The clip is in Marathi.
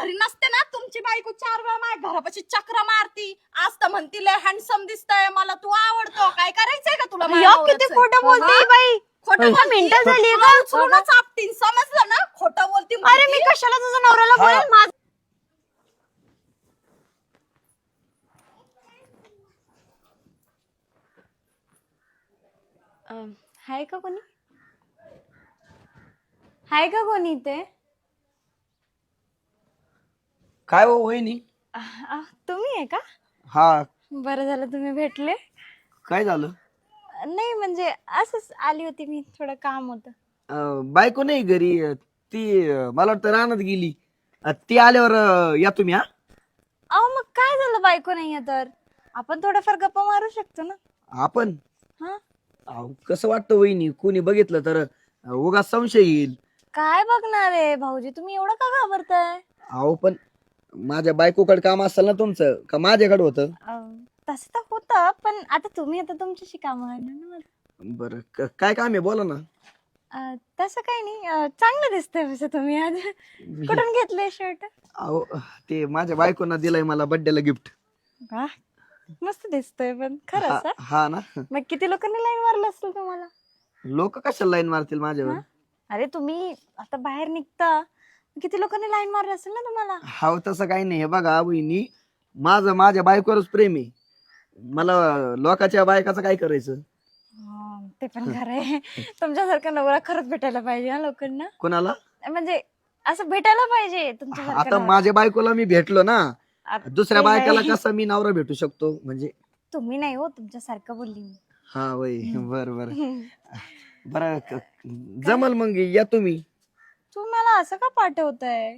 घरी नसते ना तुमची बायको 4 वेळा माझ्या घरापाशी चक्र मारती. आज तर म्हणती लय हँडसम दिसतंय, मला तू आवडतो. काय करायचंय का तुला? किती खोटं बोलते बाई. खोटं मिनिटं झाली का? उचलूनच आपटीन, समजलं ना? खोटं बोलती. अरे मी कशाला तुझ्या नवऱ्याला बोलेल? माझं हाय का कोणी? हाय का कोणी इथे? काय हो वहिनी? तुम्ही आहे का? हा. बरं झालं तुम्ही भेटले. काय झालं? नाही म्हणजे असंच आली होती मी, थोडं काम होतं. बायको नाही घरी, ती मला वाटतं रानात गेली. ती आल्यावर या तुम्ही. हा अहो मग काय झालं बायको नाहीये तर? आपण थोडंफार गप्पा मारू शकतो ना. आपण हा कसं वाटतं वहिनी, कोणी बघितलं तर उगाच संशय येईल. काय बघणार आहे भाऊजी, तुम्ही एवढं का घाबरताय? अहो पण माझ्या बायकोकडे काम असेल ना तुमचं, का माझ्याकडे होतं? तसं तर होतं, पण आता तुम्ही आता तुमच्याशी काम आहे ना मला. बरं काय काम आहे बोला ना. तसं काही नाही, चांगलं दिसतंय तसं तुम्ही आज. कुठून घेतलंय शर्ट? अहो ते माझ्या बायकोनं दिलंय मला बर्थडेला गिफ्ट. वाह, मस्त दिसतोय पण खरंच. हा? हा ना. मग किती लोकांनी लाईन मारलं असेल तुम्हाला? लोक कशाला लाईन मारतील माझ्यावर? अरे तुम्ही आता बाहेर निघता, किती लोकांनी लाईन मारलं असेल ना तुम्हाला? हा तसं काही नाही. हे बघा वहिनी, माझं माझ्या बायकोवरच प्रेम आहे. मला लोकांच्या बायकाचं काय करायचं? ते पण खरं आहे. तुमच्यासारखा नवरा खरंच भेटायला पाहिजे ना लोकांना. कोणाला? म्हणजे असं भेटायला पाहिजे तुमच्यासारखा आता नवरा. माझ्या बायकोला मी भेटलो ना, दुसऱ्या ते बायकाला नाही. कसा मी नवरा भेटू शकतो म्हणजे? तुम्ही नाही हो, तुमच्यासारखं बोलली मी. हा वय. बर बर बर जमल मग या तुम्ही. तू मला असं का पाठवताय?